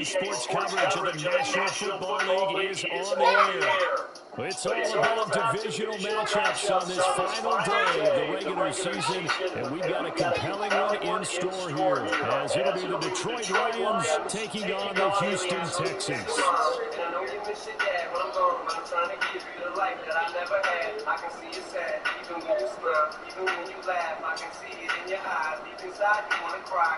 NBA sports coverage of the National Football League is on the air. It's all about divisional matchups on this final day of the regular season, and we've got a compelling one in store here, as it'll be the Detroit Lions taking on the Houston Texans. I know you miss your dad. When I'm gone, I'm trying to give you the life that I never had. I can see you sad, even when you smile, even when you laugh. I can see it in your eyes. Deep inside, you want to cry.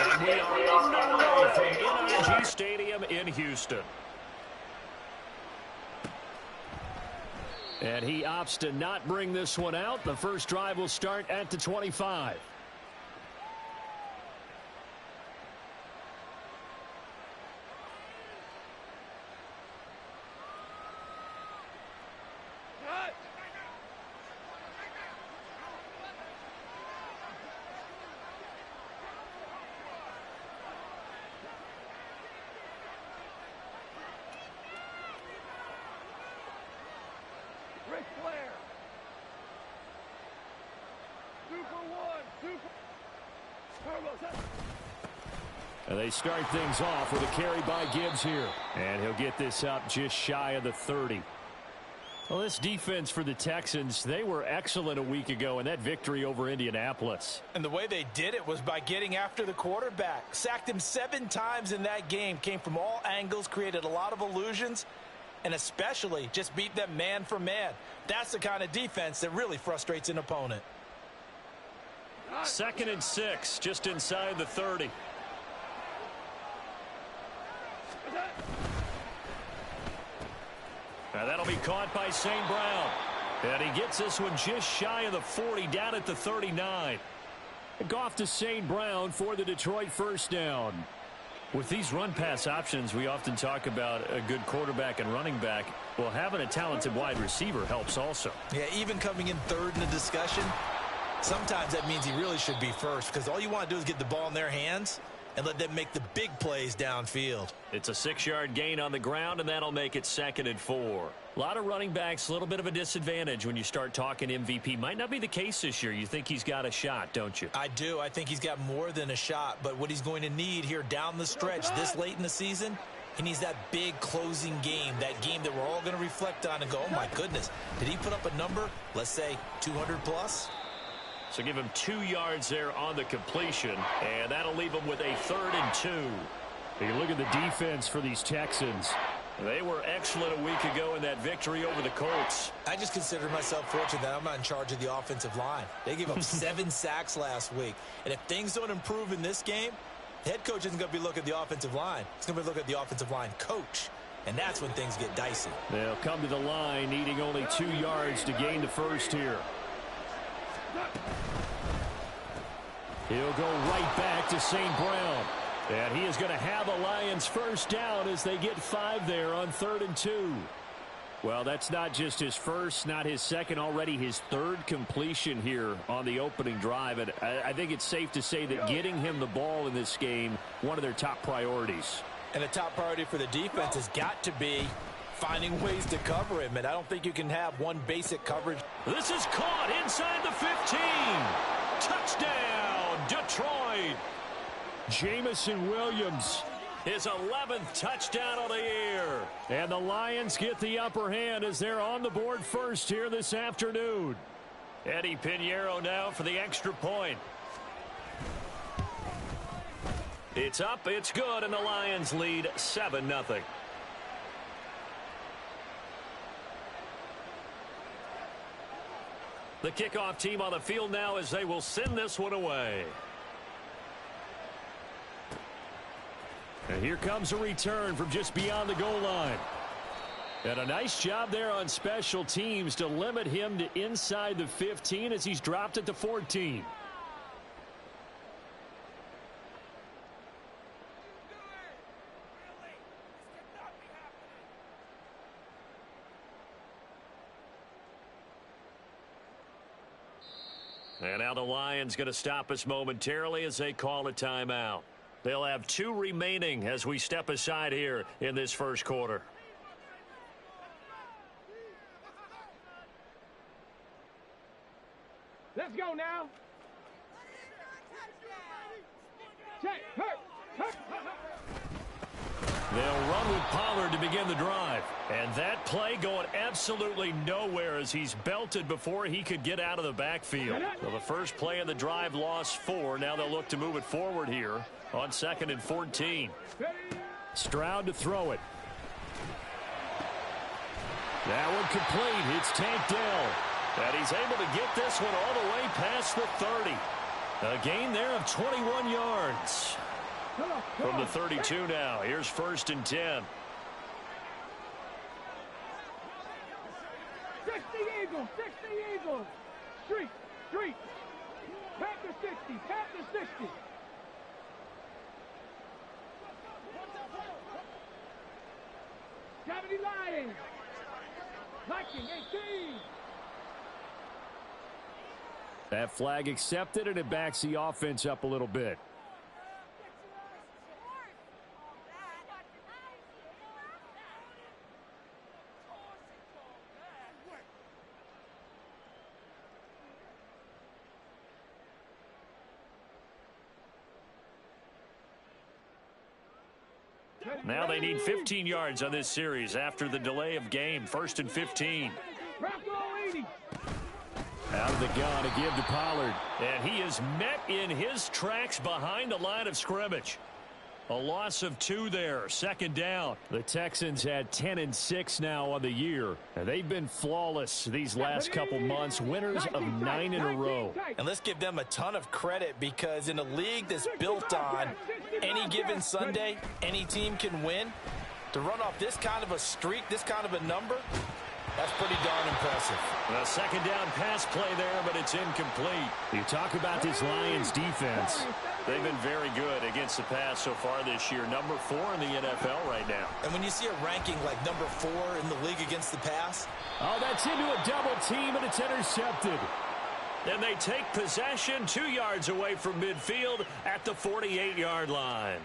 And we are underway from NRG Stadium in Houston. And he opts to not bring this one out. The first drive will start at the 25. And they start things off with a carry by Gibbs here. And he'll get this up just shy of the 30. Well, this defense for the Texans, they were excellent a week ago in that victory over Indianapolis. And the way they did it was by getting after the quarterback. Sacked him 7 times in that game. Came from all angles, created a lot of illusions, and especially just beat them man for man. That's the kind of defense that really frustrates an opponent. 2nd and 6, just inside the 30. Now that'll be caught by St. Brown. And he gets this one just shy of the 40, down at the 39. Goff to St. Brown for the Detroit first down. With these run-pass options, we often talk about a good quarterback and running back. Well, having a talented wide receiver helps also. Yeah, even coming in third in the discussion, sometimes that means he really should be first, because all you want to do is get the ball in their hands and let them make the big plays downfield. It's a 6-yard gain on the ground, and that'll make it 2nd and 4. A lot of running backs, a little bit of a disadvantage when you start talking MVP. Might not be the case this year. You think he's got a shot, don't you? I do. I think he's got more than a shot, but what he's going to need here down the stretch this late in the season, he needs that big closing game, that game that we're all going to reflect on and go, oh my goodness, did he put up a number, let's say 200 plus? So give him 2 yards there on the completion, and that'll leave him with a 3rd and 2. You look at the defense for these Texans. They were excellent a week ago in that victory over the Colts. I just consider myself fortunate that I'm not in charge of the offensive line. They gave up 7 sacks last week. And if things don't improve in this game, the head coach isn't going to be looking at the offensive line. He's going to be looking at the offensive line coach. And that's when things get dicey. They'll come to the line needing only 2 yards to gain the first here. He'll go right back to St. Brown. And he is going to have a Lions first down as they get 5 there on 3rd and 2. Well, that's not just his first, not his second, already his 3rd completion here on the opening drive. And I think it's safe to say that getting him the ball in this game, one of their top priorities. And the top priority for the defense has got to be finding ways to cover him. And I don't think you can have one basic coverage. This is caught inside the 15. Touchdown, Detroit. Jameson Williams, his 11th touchdown of the year. And the Lions get the upper hand as they're on the board first here this afternoon. Eddie Pinheiro now for the extra point. It's up, it's good, and the Lions lead 7-0. The kickoff team on the field now as they will send this one away. And here comes a return from just beyond the goal line. And a nice job there on special teams to limit him to inside the 15 as he's dropped at the 14. And now the Lions going to stop us momentarily as they call a timeout. They'll have 2 remaining as we step aside here in this first quarter. Let's go now. They'll run with Pollard to begin the drive. And that play going absolutely nowhere as he's belted before he could get out of the backfield. So the first play of the drive lost 4. Now they'll look to move it forward here on 2nd and 14. Stroud to throw it. That one complete. It's Tank Dell. And he's able to get this one all the way past the 30. A gain there of 21 yards. From the 32 now. Here's 1st and 10. 60 Eagles. Street. Tap the 60. Gravity Lions. Viking 18. That flag accepted, and it backs the offense up a little bit. Now they need 15 yards on this series after the delay of game. 1st and 15. Out of the gun to give to Pollard. And he is met in his tracks behind the line of scrimmage. A loss of 2 there. 2nd down. The Texans had 10-6 now on the year. And they've been flawless these last couple months. Winners of 9 in a row. And let's give them a ton of credit, because in a league that's built on any given Sunday, any team can win. To run off this kind of a streak, this kind of a number, that's pretty darn impressive. A 2nd down pass play there, but it's incomplete. You talk about this Lions defense. They've been very good against the pass so far this year. Number 4 in the NFL right now. And when you see a ranking like number 4 in the league against the pass. Oh, that's into a double team, and it's intercepted. Then they take possession 2 yards away from midfield at the 48-yard line.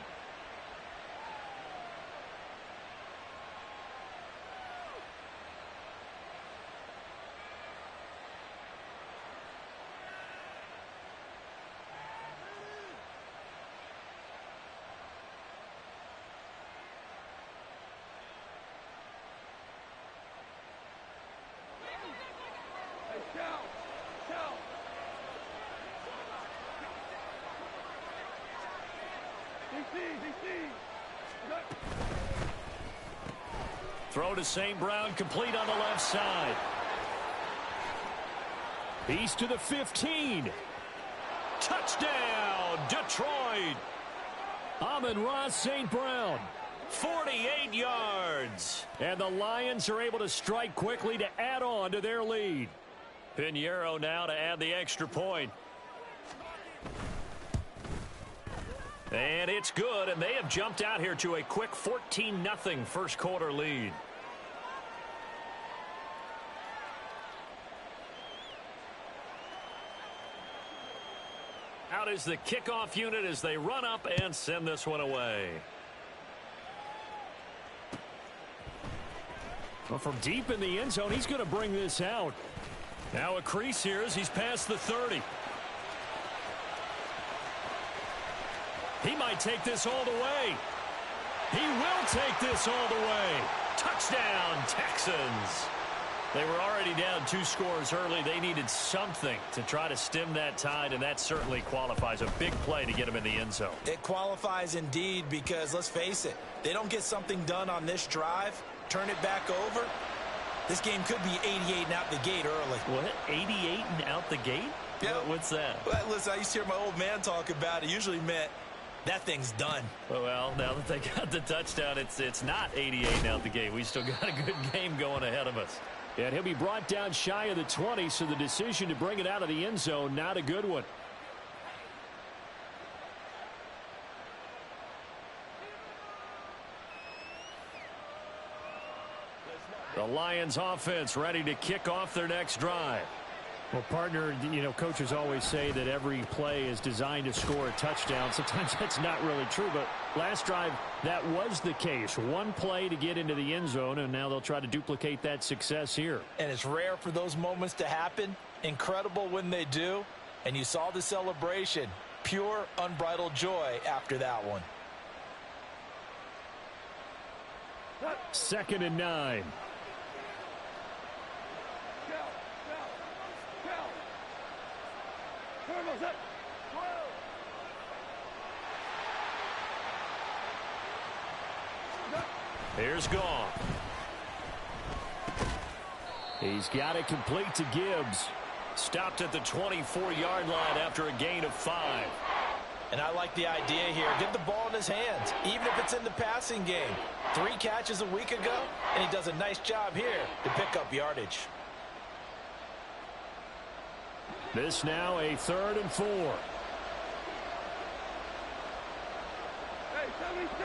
Throw to St. Brown, complete on the left side. He's to the 15. Touchdown, Detroit. Amon-Ra St. Brown, 48 yards. And the Lions are able to strike quickly to add on to their lead. Pinheiro now to add the extra point. And it's good, and they have jumped out here to a quick 14-0 first quarter lead. Out is the kickoff unit as they run up and send this one away. Well, from deep in the end zone, he's going to bring this out. Now a crease here as he's past the 30. He might take this all the way. He will take this all the way. Touchdown, Texans. They were already down 2 scores early. They needed something to try to stem that tide, and that certainly qualifies. A big play to get them in the end zone. It qualifies indeed, because let's face it, they don't get something done on this drive, turn it back over, this game could be 88 and out the gate early. What? 88 and out the gate? Yeah. What's that? Well, listen, I used to hear my old man talk about it. Usually meant that thing's done. Well, now that they got the touchdown, it's not 88 and out the gate. We still got a good game going ahead of us. And he'll be brought down shy of the 20, so the decision to bring it out of the end zone, not a good one. The Lions offense ready to kick off their next drive. Well, partner, coaches always say that every play is designed to score a touchdown. Sometimes that's not really true, but last drive, that was the case. One play to get into the end zone, and now they'll try to duplicate that success here. And it's rare for those moments to happen. Incredible when they do. And you saw the celebration. pure, unbridled joy after that one. 2nd and 9. Here's Goff. He's got it complete to Gibbs. Stopped at the 24-yard line after a gain of 5. And I like the idea here. Get the ball in his hands, even if it's in the passing game. 3 catches a week ago, and he does a nice job here to pick up yardage. This now a 3rd and 4. Hey, 76.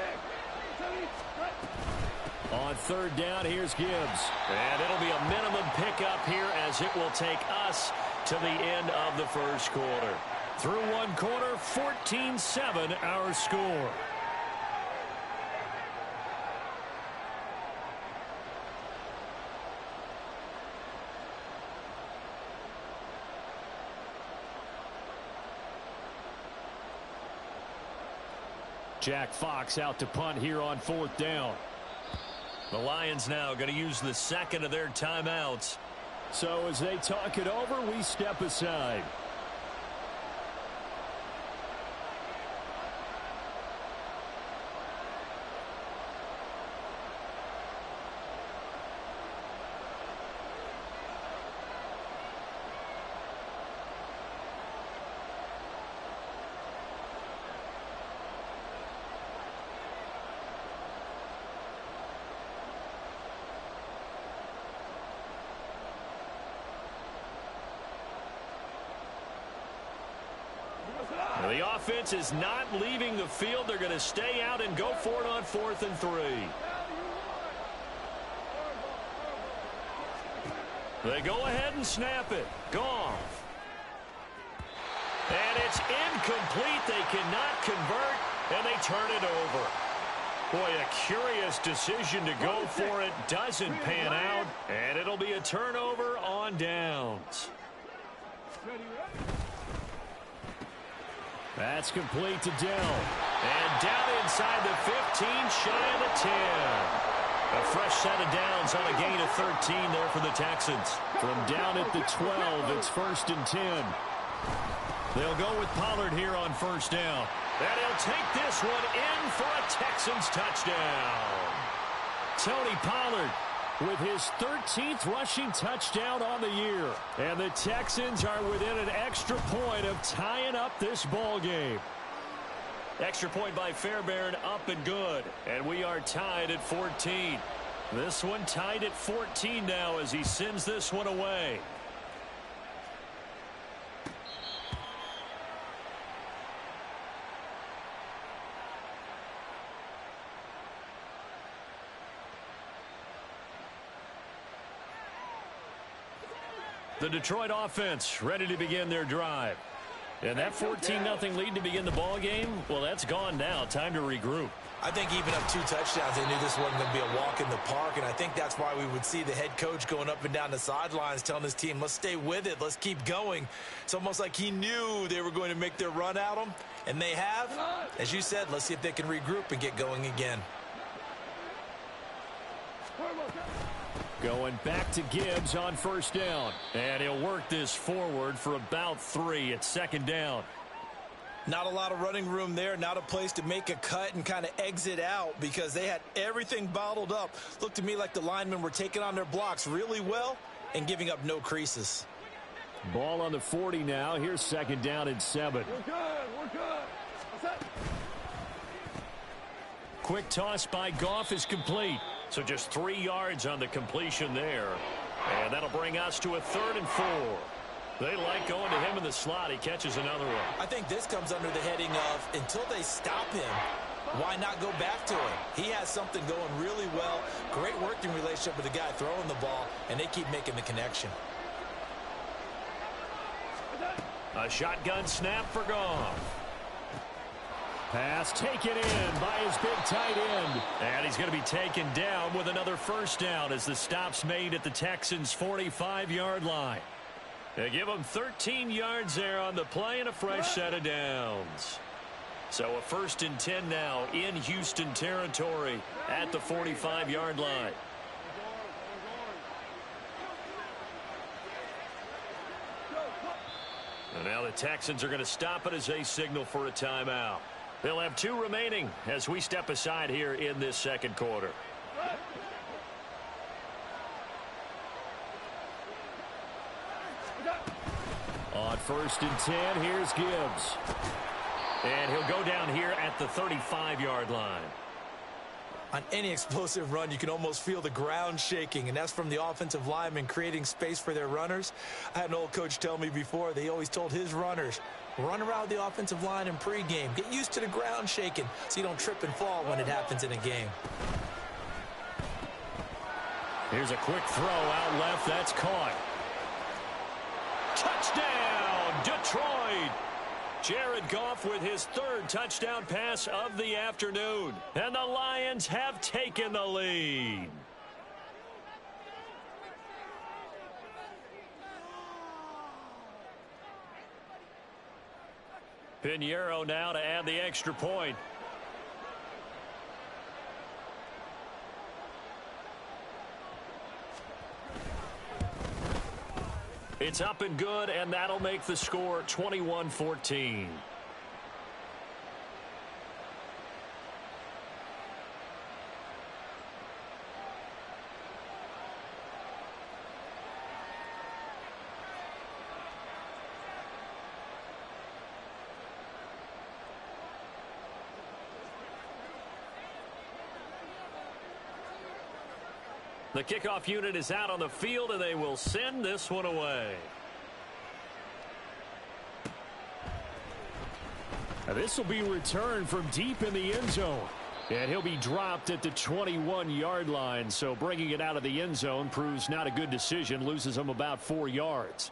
On 3rd down, here's Gibbs. And it'll be a minimum pickup here as it will take us to the end of the first quarter. Through 1 quarter, 14-7 our score. Jack Fox out to punt here on 4th down. The Lions now going to use the 2nd of their timeouts. So as they talk it over, we step aside. The offense is not leaving the field. They're going to stay out and go for it on 4th and 3. They go ahead and snap it. Goff. And it's incomplete. They cannot convert, and they turn it over. Boy, a curious decision to go for it. Doesn't pan out, and it'll be a turnover on downs. That's complete to Dell. And down inside the 15, shy of the 10. A fresh set of downs on a gain of 13 there for the Texans. From down at the 12, it's 1st and 10. They'll go with Pollard here on 1st down. And he'll take this one in for a Texans touchdown. Tony Pollard with his 13th rushing touchdown on the year. And the Texans are within an extra point of tying up this ball game. Extra point by Fairbairn, up and good. And we are tied at 14. This one tied at 14 now as he sends this one away. The Detroit offense ready to begin their drive. And that 14-0 lead to begin the ball game, well, that's gone now. Time to regroup. I think even up 2 touchdowns, they knew this wasn't going to be a walk in the park, and I think that's why we would see the head coach going up and down the sidelines telling his team, let's stay with it, let's keep going. It's almost like he knew they were going to make their run at him, and they have. As you said, let's see if they can regroup and get going again. Going back to Gibbs on 1st down. And he'll work this forward for about 3 at 2nd down. Not a lot of running room there. Not a place to make a cut and kind of exit out because they had everything bottled up. Looked to me like the linemen were taking on their blocks really well and giving up no creases. Ball on the 40 now. Here's 2nd down and 7. We're good. We're good. What's that? Quick toss by Goff is complete. So just 3 yards on the completion there. And that'll bring us to a 3rd and 4. They like going to him in the slot. He catches another one. I think this comes under the heading of until they stop him, why not go back to him? He has something going really well. Great working relationship with the guy throwing the ball, and they keep making the connection. A shotgun snap for Goff. Pass taken in by his big tight end. And he's going to be taken down with another 1st down as the stop's made at the Texans' 45-yard line. They give them 13 yards there on the play and a fresh set of downs. So a 1st and 10 now in Houston territory at the 45-yard line. And now the Texans are going to stop it as they signal for a timeout. They'll have 2 remaining as we step aside here in this second quarter. On 1st and 10, here's Gibbs. And he'll go down here at the 35-yard line. On any explosive run, you can almost feel the ground shaking, and that's from the offensive linemen creating space for their runners. I had an old coach tell me before, they always told his runners, run around the offensive line in pregame. Get used to the ground shaking so you don't trip and fall when it happens in a game. Here's a quick throw out left. That's caught. Touchdown, Detroit! Jared Goff with his 3rd touchdown pass of the afternoon. And the Lions have taken the lead. Pinheiro now to add the extra point. It's up and good, and that'll make the score 21-14. The kickoff unit is out on the field, and they will send this one away. Now this will be returned from deep in the end zone. And he'll be dropped at the 21-yard line. So bringing it out of the end zone proves not a good decision. Loses him about 4 yards.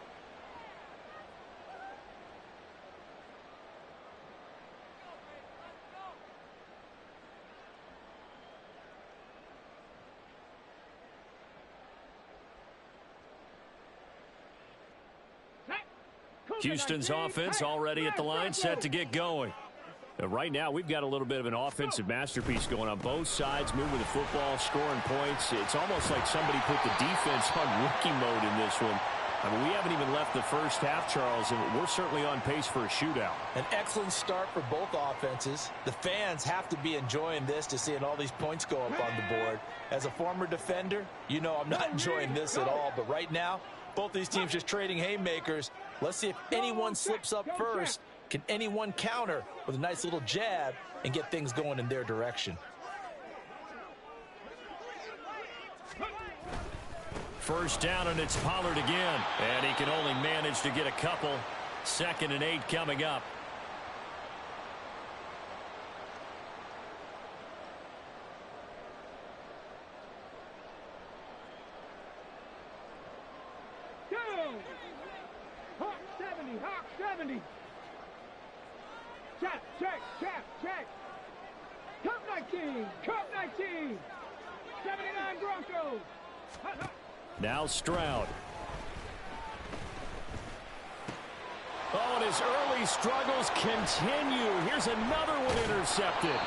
Houston's offense already at the line, set to get going. Right now, we've got a little bit of an offensive masterpiece going on both sides, moving the football, scoring points. It's almost like somebody put the defense on rookie mode in this one. I mean, we haven't even left the first half, Charles, and we're certainly on pace for a shootout. An excellent start for both offenses. The fans have to be enjoying this to seeing all these points go up on the board. As a former defender, you know I'm not enjoying this at all. But right now, both these teams just trading haymakers. Let's see if anyone slips up first. Can anyone counter with a nice little jab and get things going in their direction? First down, and it's Pollard again. And he can only manage to get a couple. 2nd and 8 coming up. Hawk 70, Hawk 70. Check. Cup 19, Cup 19. 79 Broncos. Now Stroud. Oh, and his early struggles continue. Here's another one intercepted.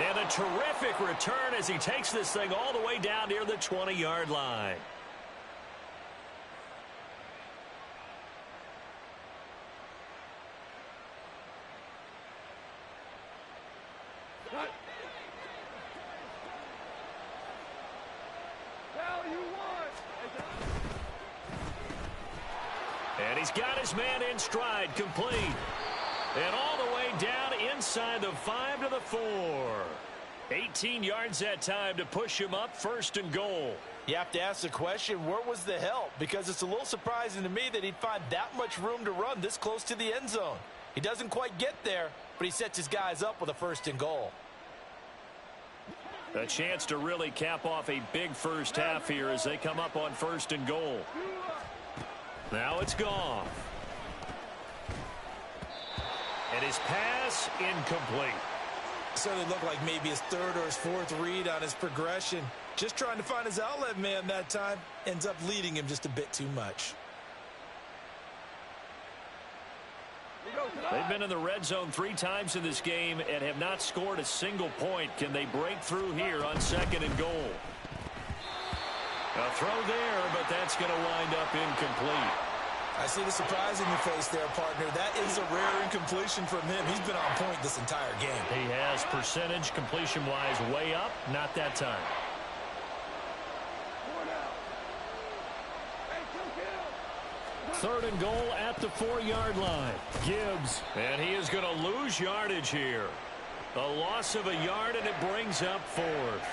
And a terrific return as he takes this thing all the way down near the 20-yard line. And he's got his man in stride, complete. And all the way down inside the 5 to the 4. 18 yards that time to push him up, 1st and goal. You have to ask the question, where was the help? Because it's a little surprising to me that he'd find that much room to run this close to the end zone. He doesn't quite get there, but he sets his guys up with a 1st and goal. A chance to really cap off a big first half here as they come up on 1st and goal. Now it's Goff. And his pass incomplete. Certainly looked like maybe his 3rd or his 4th read on his progression. Just trying to find his outlet man that time. Ends up leading him just a bit too much. They've been in the red zone 3 times in this game and have not scored a single point. Can they break through here on 2nd and goal? A throw there, but that's going to wind up incomplete. I see the surprise in your face there, partner. That is a rare incompletion from him. He's been on point this entire game. He has percentage completion-wise way up. Not that time. Third and goal at the 4-yard line. Gibbs, and he is going to lose yardage here. A loss of a yard, and it brings up 4th.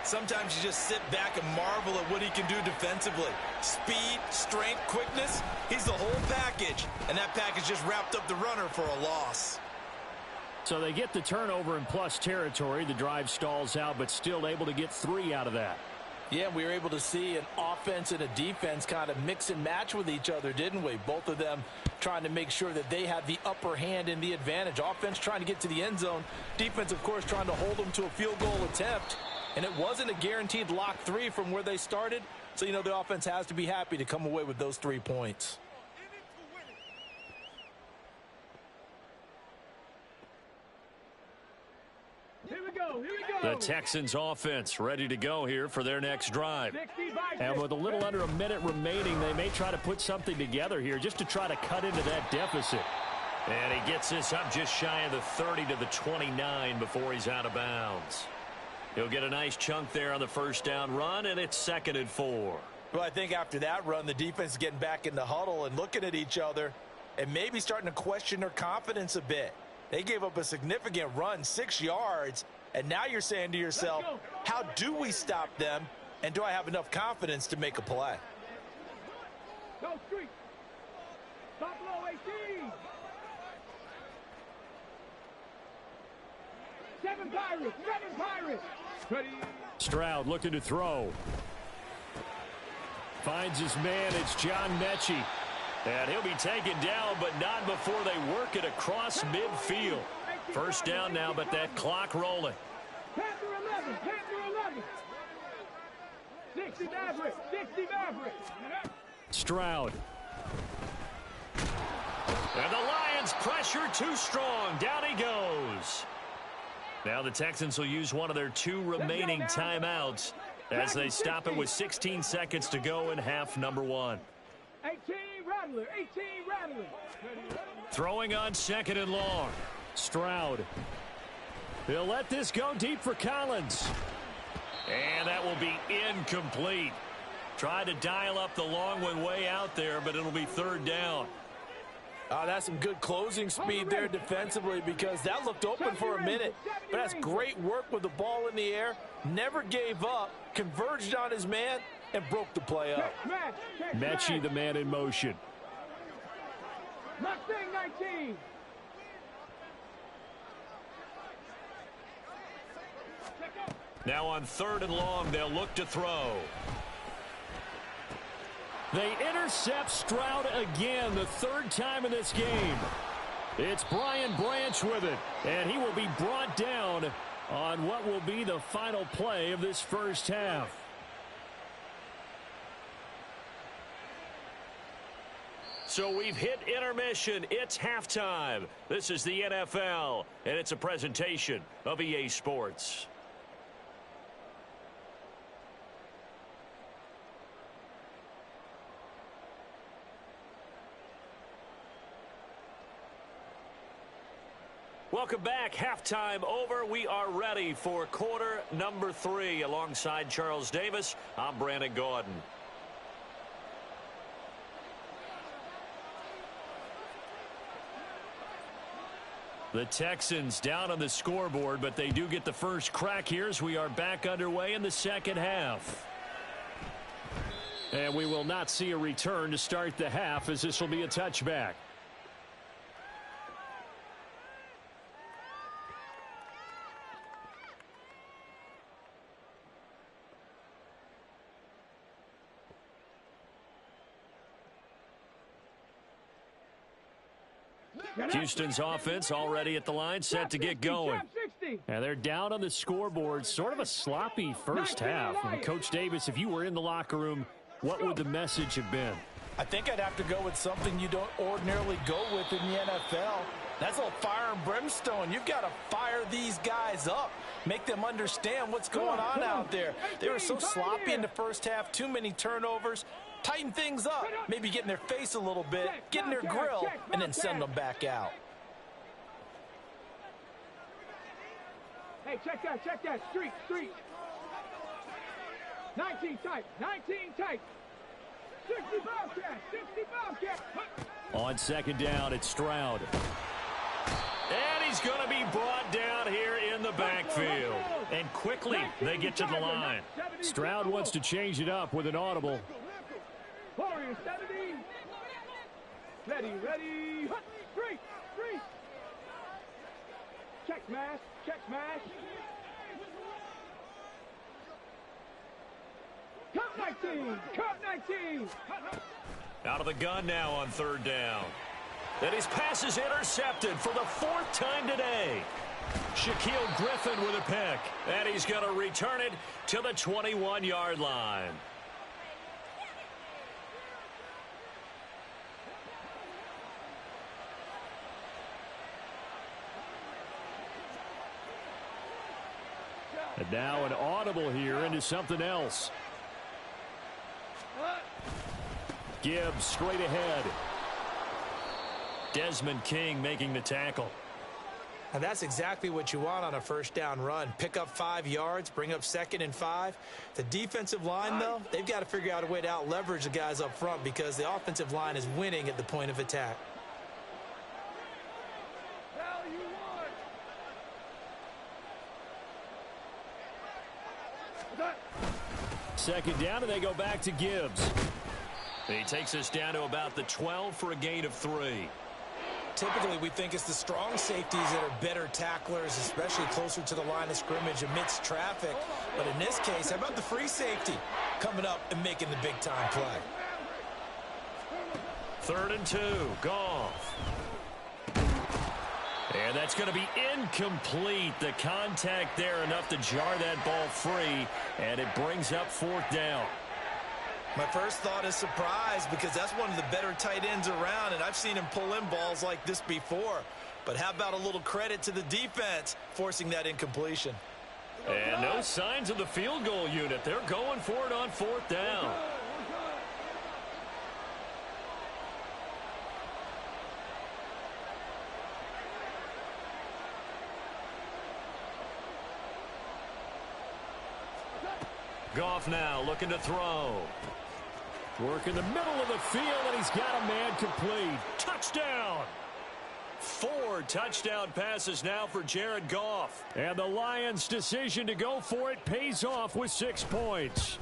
Sometimes you just sit back and marvel at what he can do defensively. Speed, strength, quickness, he's the whole package. And that package just wrapped up the runner for a loss. So they get the turnover in plus territory. The drive stalls out, but still able to get 3 out of that. Yeah, we were able to see an offense and a defense kind of mix and match with each other, didn't we? Both of them trying to make sure that they had the upper hand and the advantage. Offense trying to get to the end zone. Defense, of course, trying to hold them to a field goal attempt. And it wasn't a guaranteed lock 3 from where they started. So, you know, the offense has to be happy to come away with those 3 points. Here we go, here we go. The Texans offense ready to go here for their next drive. And with a little under a minute remaining, they may try to put something together here just to try to cut into that deficit. And he gets this up just shy of the 30 to the 29 before he's out of bounds. He'll get a nice chunk there on the first down run, and it's 2nd and 4. Well, I think after that run, the defense is getting back in the huddle and looking at each other and maybe starting to question their confidence a bit. They gave up a significant run, 6 yards, and now you're saying to yourself, how do we stop them, and do I have enough confidence to make a play? Go street. Buffalo 18. 7 Pirates, 7 Pirates. Ready. Stroud looking to throw. Finds his man. It's John Mechie. And he'll be taken down, but not before they work it across midfield. First down now, but that clock rolling. Panther 11, Panther 11. 60 Mavericks, 60 Mavericks. Stroud. And the Lions pressure too strong. Down he goes. Now the Texans will use one of their 2 remaining timeouts as they stop it with 16 seconds to go in half number 1. 18 Rattler, 18 Rattler. Throwing on 2nd and long. Stroud. He'll let this go deep for Collins. And that will be incomplete. Tried to dial up the long one way out there, but it'll be 3rd down. That's some good closing speed there defensively because that looked open for a minute. But that's great work with the ball in the air. Never gave up, converged on his man, and broke the play up. Mechie, the man in motion. Mustang 19. Now on 3rd and long, they'll look to throw. They intercept Stroud again, the 3rd time in this game. It's Brian Branch with it, and he will be brought down on what will be the final play of this first half. So we've hit intermission. It's halftime. This is the NFL, and it's a presentation of EA Sports. Welcome back. Halftime over. We are ready for quarter number 3. Alongside Charles Davis, I'm Brandon Gordon. The Texans down on the scoreboard, but they do get the first crack here as we are back underway in the second half. And we will not see a return to start the half as this will be a touchback. Houston's offense already at the line, set to get going. And they're down on the scoreboard. Sort of a sloppy first half. And Coach Davis, if you were in the locker room, what would the message have been? I think I'd have to go with something you don't ordinarily go with in the NFL. That's a little fire and brimstone. You've got to fire these guys up. Make them understand what's going on out there. They were so sloppy in the first half. Too many turnovers. Tighten things up. Maybe get in their face a little bit. Get in their grill. And then send them back out. Hey, check that. Street. 19 tight. 60 Bobcats. On second down, it's Stroud. And he's going to be brought down here in the backfield. And quickly, they get to the line. Stroud wants to change it up with an audible. Warriors 70. Ready. Street. Check smash. Cut 19. Out of the gun now on third down. And his pass is intercepted for the fourth time today. Shaquille Griffin with a pick. And he's going to return it to the 21-yard line. And now an audible here into something else. Gibbs straight ahead. Desmond King making the tackle. And that's exactly what you want on a first down run. Pick up 5 yards, bring up 2nd and 5. The defensive line, though, they've got to figure out a way to out-leverage the guys up front because the offensive line is winning at the point of attack. Second down, and they go back to Gibbs. He takes us down to about the 12 for a gain of 3. Typically, we think it's the strong safeties that are better tacklers, especially closer to the line of scrimmage amidst traffic. But in this case, how about the free safety coming up and making the big-time play? 3rd and 2, Goff. And that's going to be incomplete. The contact there enough to jar that ball free, and it brings up 4th down. My first thought is surprise because that's one of the better tight ends around, and I've seen him pull in balls like this before. But how about a little credit to the defense forcing that incompletion? And no signs of the field goal unit. They're going for it on 4th down. Goff now looking to throw. Work in the middle of the field, and he's got a man complete. Touchdown! 4 touchdown passes now for Jared Goff. And the Lions' decision to go for it pays off with 6 points.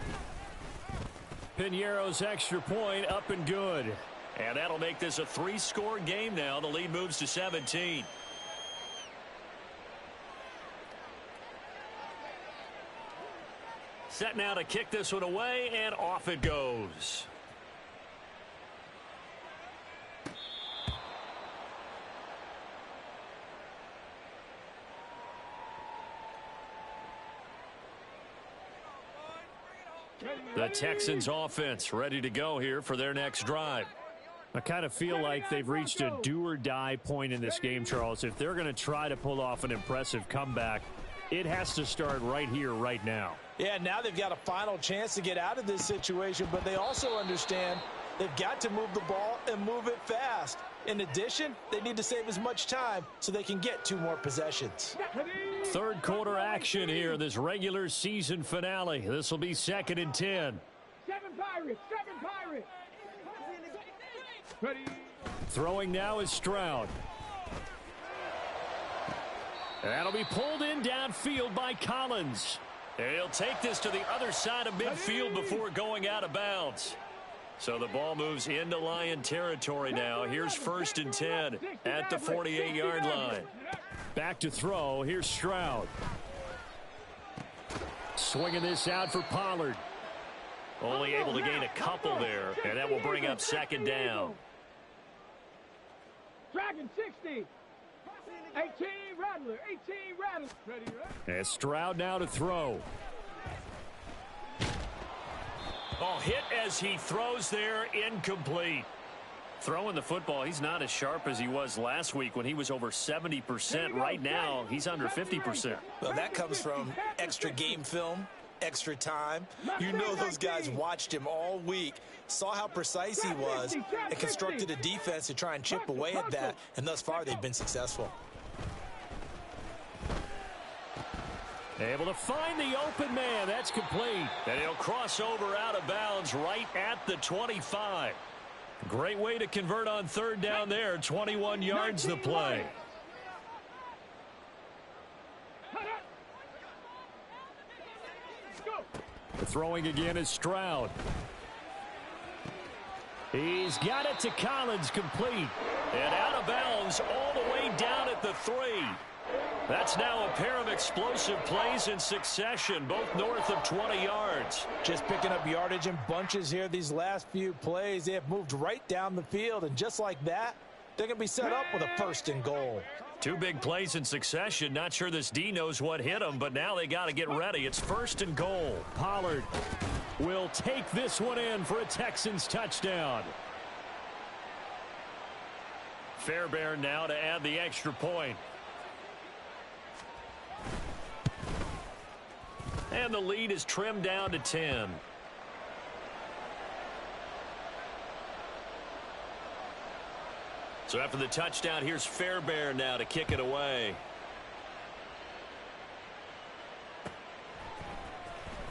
Piñeiro's extra point up and good. And that'll make this a 3-score game now. The lead moves to 17. Set now to kick this one away, and off it goes. The Texans offense ready to go here for their next drive. I kind of feel like they've reached a do-or-die point in this game, Charles. If they're going to try to pull off an impressive comeback, it has to start right here, right now. Yeah, now they've got a final chance to get out of this situation, but they also understand they've got to move the ball and move it fast. In addition, they need to save as much time so they can get 2 more possessions. Third quarter action here, this regular season finale. This will be 2nd and 10. 7 Pirates. Ready. Throwing now is Stroud. That'll be pulled in downfield by Collins. He'll take this to the other side of midfield before going out of bounds. So the ball moves into Lion territory now. Here's 1st and 10 at the 48-yard line. Back to throw. Here's Stroud. Swinging this out for Pollard. Only able to gain a couple there, and that will bring up 2nd down. Dragon 60. 18 Rattler. Ready. And Stroud now to throw. Oh, hit as he throws there, incomplete. Throwing the football, he's not as sharp as he was last week when he was over 70%. Right now, he's under 50%. Well, that comes from extra game film, extra time. You know those guys watched him all week, saw how precise he was, and constructed a defense to try and chip away at that, and thus far they've been successful. Able to find the open man. That's complete. And he'll cross over out of bounds right at the 25. Great way to convert on third down there. 21 yards the play. The throwing again is Stroud. He's got it to Collins, complete. And out of bounds all the way down at the 3. That's now a pair of explosive plays in succession, both north of 20 yards. Just picking up yardage in bunches here these last few plays. They have moved right down the field, and just like that, they're going to be set up with a 1st and goal. 2 big plays in succession. Not sure this D knows what hit him, but now they got to get ready. It's 1st and goal. Pollard will take this one in for a Texans touchdown. Fairbairn now to add the extra point. And the lead is trimmed down to 10. So after the touchdown, here's Fairbairn now to kick it away.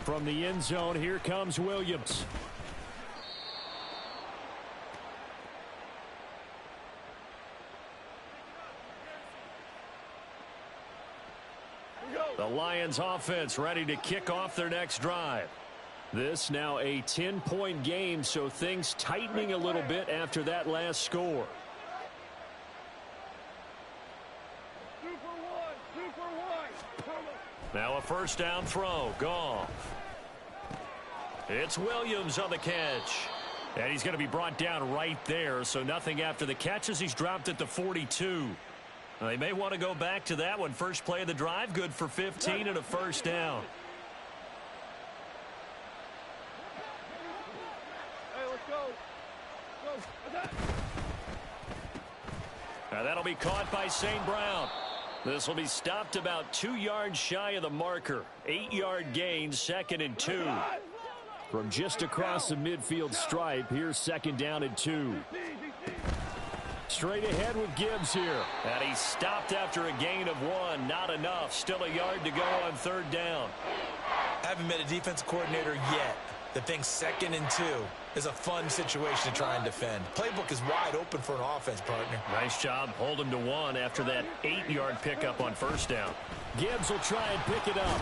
From the end zone, here comes Williams. The Lions offense ready to kick off their next drive. This now a 10-point game, so things tightening a little bit after that last score. Now a 1st down throw. Goff. It's Williams on the catch. And he's going to be brought down right there, so nothing after the catch as he's dropped at the 42. They may want to go back to that one. First play of the drive, good for 15 and a 1st down. Hey, let's go. Now that'll be caught by St. Brown. This will be stopped about 2 yards shy of the marker. 8-yard gain, 2nd and 2. From just across the midfield stripe, here's 2nd down and 2. Straight ahead with Gibbs here. And he's stopped after a gain of 1. Not enough. Still a yard to go on 3rd down. Haven't met a defense coordinator yet that thinks 2nd and 2 is a fun situation to try and defend. Playbook is wide open for an offense, partner. Nice job. Hold him to 1 after that 8-yard pickup on 1st down. Gibbs will try and pick it up.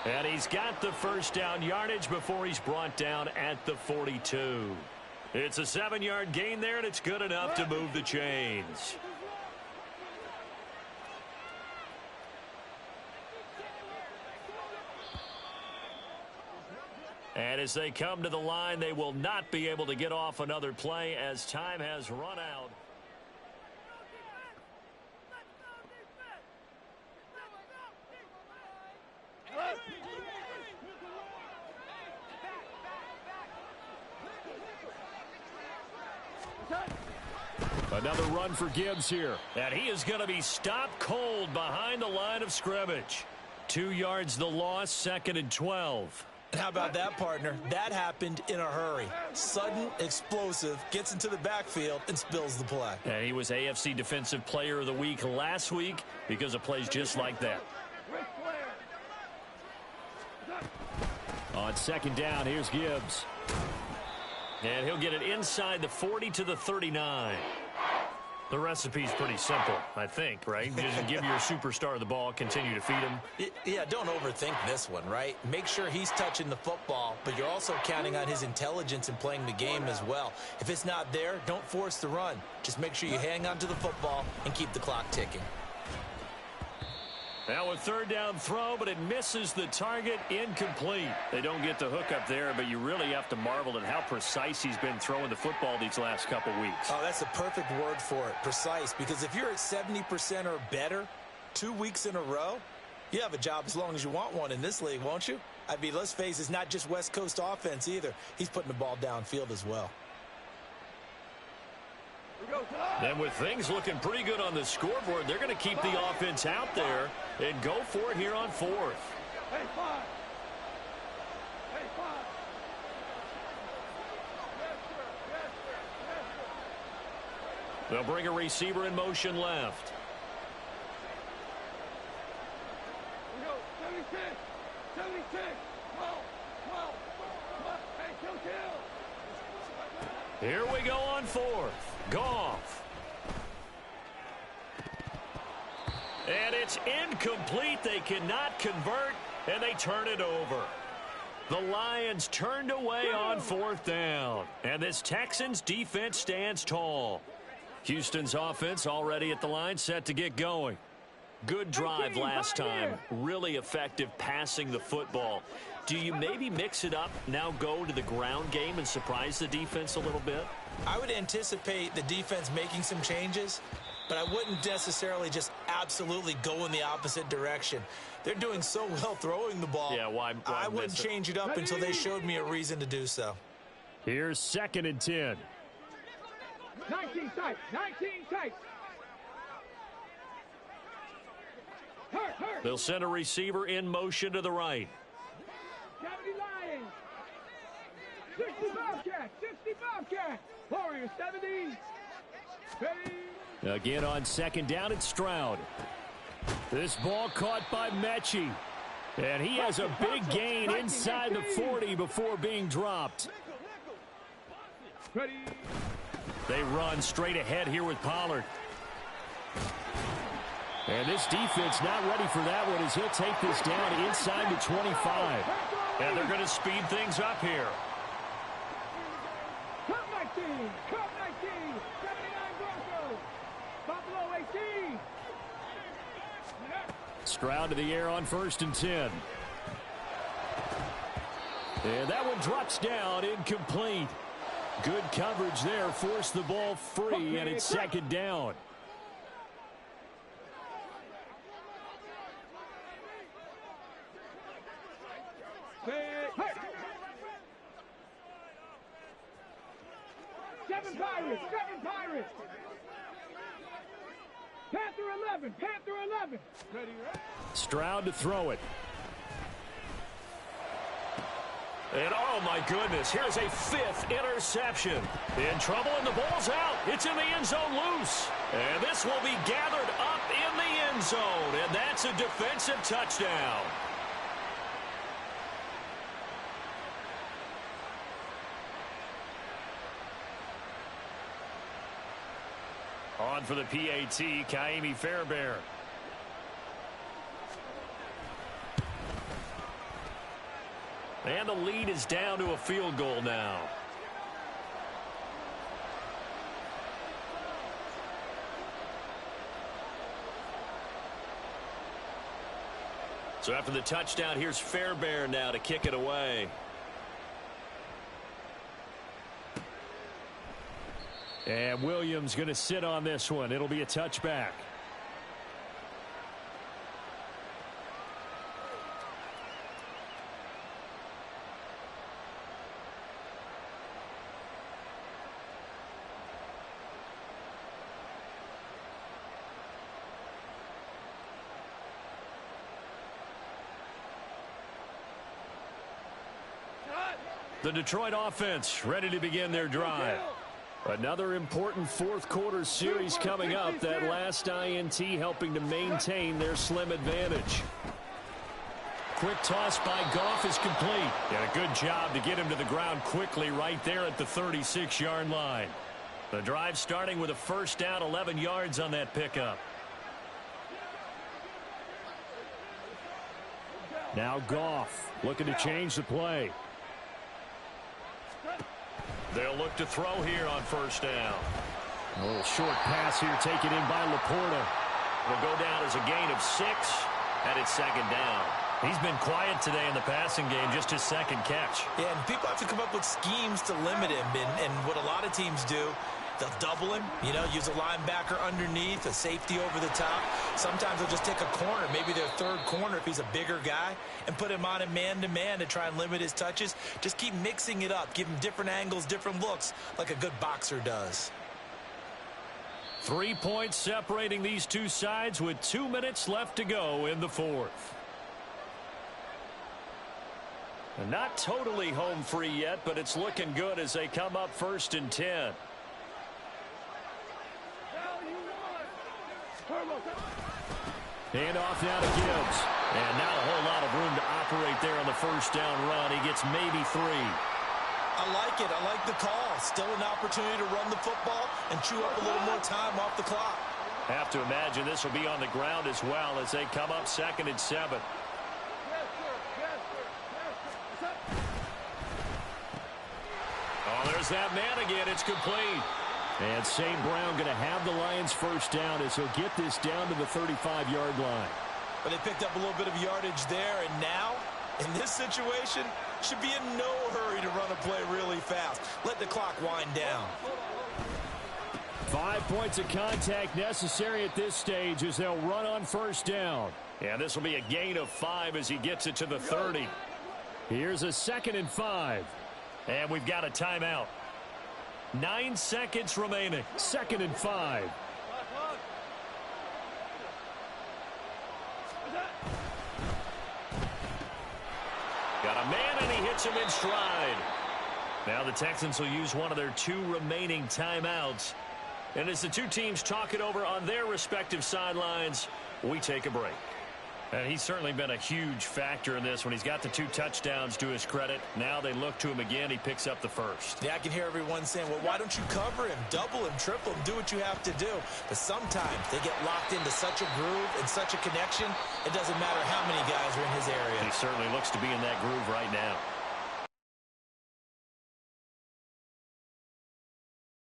And he's got the 1st down yardage before he's brought down at the 42. It's a 7-yard gain there, and it's good enough to move the chains. And as they come to the line, they will not be able to get off another play as time has run out. Another run for Gibbs here. And he is going to be stopped cold behind the line of scrimmage. 2 yards the loss, 2nd and 12. How about that, partner? That happened in a hurry. Sudden, explosive, gets into the backfield, and spills the play. And he was AFC Defensive Player of the Week last week because of plays just like that. On 2nd down, here's Gibbs. And he'll get it inside the 40 to the 39. The recipe's pretty simple, I think, right? Just give your superstar the ball, continue to feed him. Yeah, don't overthink this one, right? Make sure he's touching the football, but you're also counting on his intelligence in playing the game as well. If it's not there, don't force the run. Just make sure you hang on to the football and keep the clock ticking. Now a 3rd down throw, but it misses the target. Incomplete. They don't get the hook up there, but you really have to marvel at how precise he's been throwing the football these last couple weeks. Oh, that's the perfect word for it, precise, because if you're at 70% or better 2 weeks in a row, you have a job as long as you want one in this league, won't you? I mean, let's face it, it's not just West Coast offense either. He's putting the ball downfield as well. And with things looking pretty good on the scoreboard, they're going to keep the offense out there and go for it here on fourth. Hey, 5. Hey, 5. They'll bring a receiver in motion left. We go. 76. 76. 12. 12. Hey, kill. Here we go on fourth. Goff. And it's incomplete. They cannot convert, and they turn it over. The Lions turned away on fourth down. And this Texans defense stands tall. Houston's offense already at the line, set to get going. Good drive last time. Really effective passing the football. Do you maybe mix it up, now go to the ground game and surprise the defense a little bit? I would anticipate the defense making some changes, but I wouldn't necessarily just absolutely go in the opposite direction. They're doing so well throwing the ball. Yeah, why I wouldn't change it up until they showed me a reason to do so. Here's 2nd and 10. 19 tight. 19 tight. Hurt. They'll send a receiver in motion to the right. 70 Lions. 60 Bobcats. 60 Bobcats. Warriors 70. Ready. Again on 2nd down, it's Stroud. This ball caught by Mechie. And he has a big gain inside the 40 before being dropped. Ready. They run straight ahead here with Pollard. And this defense not ready for that one as he'll take this down inside the 25. And they're going to speed things up here. Cup 19. Cup 19. 79 Broncos. Buffalo 18. Stroud to the air on 1st and 10. And that one drops down, incomplete. Good coverage there, forced the ball free, and it's 2nd down. Seven Pirates. Panther 11. Panther 11. Ready. Stroud to throw it. And oh my goodness, here's a 5th interception. In trouble and the ball's out. It's in the end zone loose. And this will be gathered up in the end zone. And that's a defensive touchdown. On for the PAT, Kaimi Fairbairn. And the lead is down to a field goal now. So after the touchdown, here's Fairbairn now to kick it away. And Williams going to sit on this one. It'll be a touchback. The Detroit offense ready to begin their drive. Another important fourth quarter series coming up. That last INT helping to maintain their slim advantage. Quick toss by Goff is complete. And a good job to get him to the ground quickly right there at the 36-yard line. The drive starting with a 1st down, 11 yards on that pickup. Now Goff looking to change the play. They'll look to throw here on 1st down. A little short pass here taken in by Laporta. Will go down as a gain of 6, and it's 2nd down. He's been quiet today in the passing game, just his 2nd catch. Yeah, and people have to come up with schemes to limit him, and what a lot of teams do, they'll double him, use a linebacker underneath, a safety over the top. Sometimes they'll just take a corner, maybe their 3rd corner if he's a bigger guy, and put him on a man-to-man to try and limit his touches. Just keep mixing it up, give him different angles, different looks, like a good boxer does. 3 points separating these two sides with 2 minutes left to go in the fourth. And not totally home free yet, but it's looking good as they come up 1st and 10. Hand off now to Gibbs. And not a whole lot of room to operate there on the first down run. He gets maybe 3. I like it. I like the call. Still an opportunity to run the football and chew up a little more time off the clock. Have to imagine this will be on the ground as well as they come up 2nd and 7. Oh, there's that man again. It's complete. And St. Brown going to have the Lions first down as he'll get this down to the 35-yard line. But they picked up a little bit of yardage there, and now, in this situation, should be in no hurry to run a play really fast. Let the clock wind down. 5 points of contact necessary at this stage as they'll run on first down. And this will be a gain of 5 as he gets it to the 30. Here's a 2nd and 5. And we've got a timeout. 9 seconds remaining. 2nd and 5. Got a man, and he hits him in stride. Now the Texans will use one of their 2 remaining timeouts. And as the two teams talk it over on their respective sidelines, we take a break. And he's certainly been a huge factor in this when he's got the 2 touchdowns to his credit. Now they look to him again. He picks up the first. Yeah, I can hear everyone saying, well, why don't you cover him, double him, triple him, do what you have to do. But sometimes they get locked into such a groove and such a connection, it doesn't matter how many guys are in his area. He certainly looks to be in that groove right now.